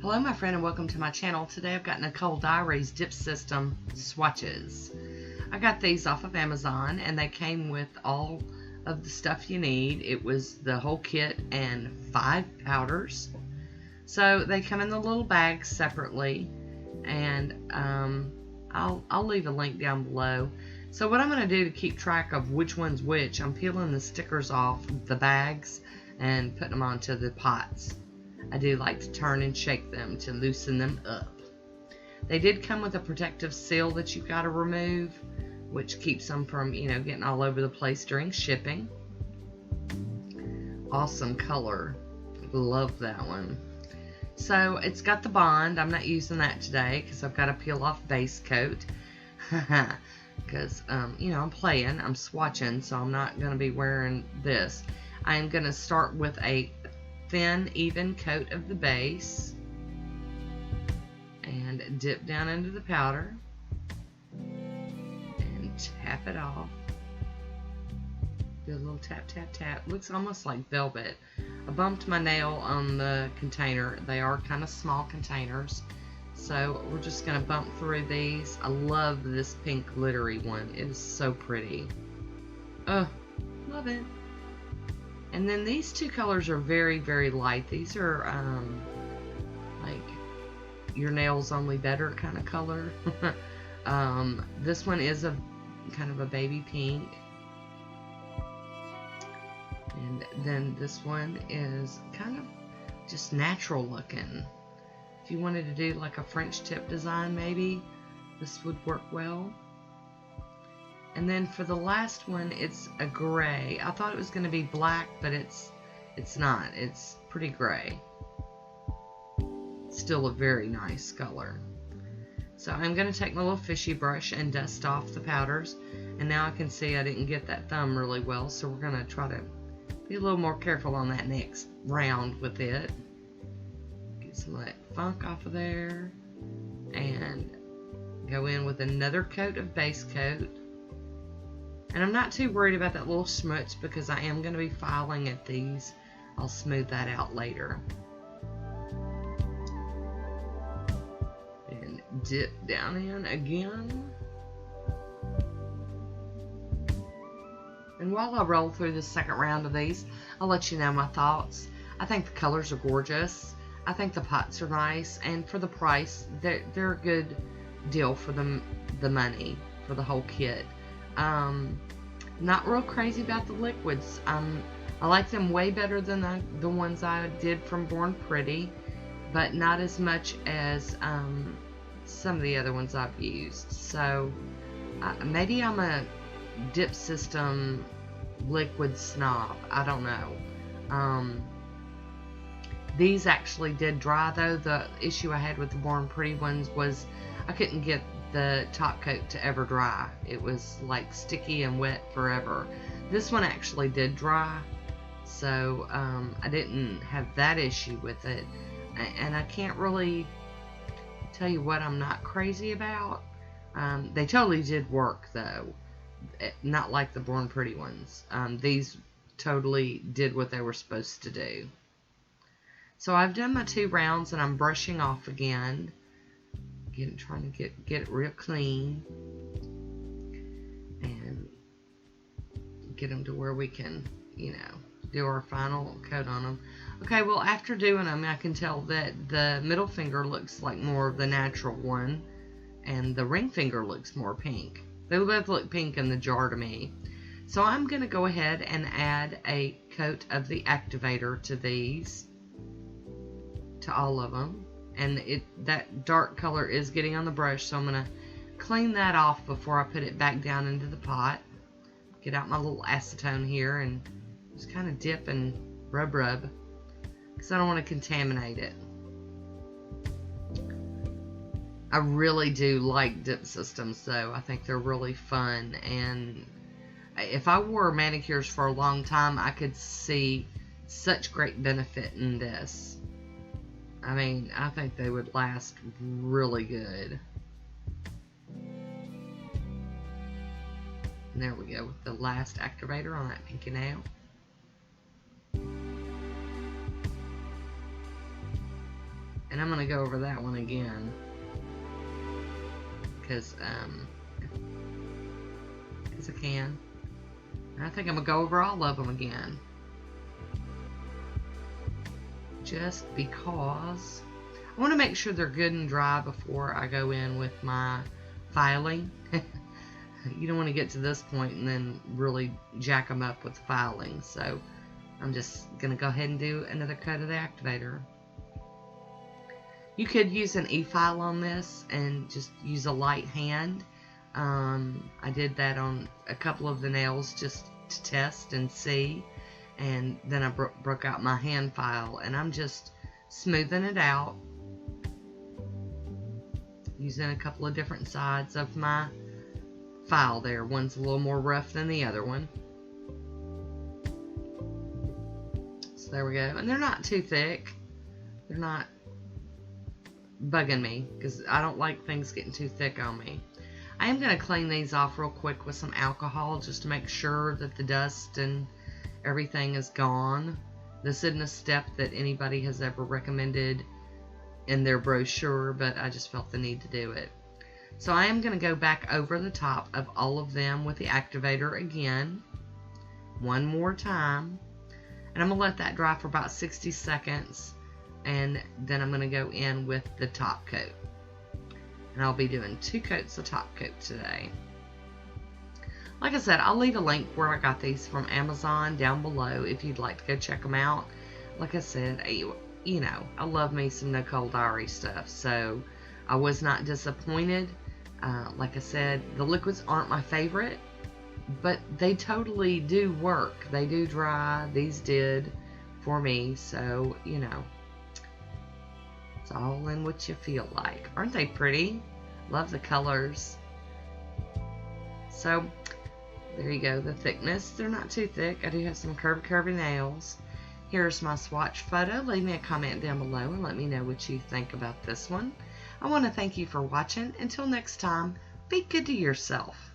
Hello my friend and welcome to my channel. Today I've got Nicole Diary's Dip System swatches. I got these off of Amazon and they came with all of the stuff you need. It was the whole kit and 5 powders. So they come in the little bags separately, and I'll leave a link down below. So what I'm going to do to keep track of which one's which, I'm peeling the stickers off the bags and putting them onto the pots. I do like to turn and shake them to loosen them up. They did come with a protective seal that you've got to remove, which keeps them from, getting all over the place during shipping. Awesome color. Love that one. So it's got the bond. I'm not using that today because I've got to peel off base coat. Because, I'm playing. I'm swatching, so I'm not going to be wearing this. I am going to start with a thin, even coat of the base and dip down into the powder and tap it off. Do a little tap, tap, tap. Looks almost like velvet. I bumped my nail on the container. They are kind of small containers. So we're just going to bump through these. I love this pink glittery one. It is so pretty. Oh, love it. And then these two colors are very, very light. These are like your nails only better kind of color. This one is a kind of a baby pink. And then this one is kind of just natural looking. If you wanted to do like a French tip design, maybe this would work well. And then for the last one, it's a gray. I thought it was going to be black, but it's not. It's pretty gray. Still a very nice color. So I'm going to take my little fishy brush and dust off the powders. And now I can see I didn't get that thumb really well, so we're going to try to be a little more careful on that next round with it. Get some of that funk off of there. And go in with another coat of base coat. And I'm not too worried about that little smudge because I am going to be filing at these. I'll smooth that out later. And dip down in again. And while I roll through the second round of these, I'll let you know my thoughts. I think the colors are gorgeous. I think the pots are nice. And for the price, they're a good deal for the money for the whole kit. Not real crazy about the liquids. I like them way better than the ones I did from Born Pretty, but not as much as some of the other ones I've used. So maybe I'm a dip system liquid snob. I don't know. These actually did dry though. The issue I had with the Born Pretty ones was I couldn't get the top coat to ever dry. It was like sticky and wet forever. This one actually did dry, so I didn't have that issue with it. And I can't really tell you what I'm not crazy about. They totally did work though, not like the Born Pretty ones. These totally did what they were supposed to do. So I've done my 2 rounds and I'm brushing off again. Again, trying to get it real clean and get them to where we can, do our final coat on them. Okay, well, after doing them, I can tell that the middle finger looks like more of the natural one, and the ring finger looks more pink. They both look pink in the jar to me. So I'm going to go ahead and add a coat of the activator to these, to all of them. And that dark color is getting on the brush, so I'm going to clean that off before I put it back down into the pot. Get out my little acetone here and just kind of dip and rub because I don't want to contaminate it. I really do like dip systems though. I think they're really fun, and if I wore manicures for a long time, I could see such great benefit in this. I mean, I think they would last really good. And there we go with the last activator on that pinky nail. And I'm going to go over that one again. Because I can. And I think I'm going to go over all of them again. Just because I want to make sure they're good and dry before I go in with my filing. You don't want to get to this point and then really jack them up with the filing. So I'm just going to go ahead and do another coat of the activator. You could use an e-file on this and just use a light hand. I did that on a couple of the nails just to test and see. And then I broke out my hand file, and I'm just smoothing it out using a couple of different sides of my file there. One's a little more rough than the other one. So there we go. And they're not too thick. They're not bugging me because I don't like things getting too thick on me. I am going to clean these off real quick with some alcohol just to make sure that the dust and everything is gone. This isn't a step that anybody has ever recommended in their brochure, but I just felt the need to do it. So I am going to go back over the top of all of them with the activator again, one more time, and I'm going to let that dry for about 60 seconds, and then I'm going to go in with the top coat. And I'll be doing 2 coats of top coat today. Like I said, I'll leave a link where I got these from Amazon down below if you'd like to go check them out. Like I said, you know, I love me some Nicole Diary stuff, so I was not disappointed. Like I said, the liquids aren't my favorite, but they totally do work. They do dry. These did for me, so, you know, it's all in what you feel like. Aren't they pretty? Love the colors. So there you go, the thickness. They're not too thick. I do have some curvy nails. Here's my swatch photo. Leave me a comment down below and let me know what you think about this one. I want to thank you for watching. Until next time, be good to yourself.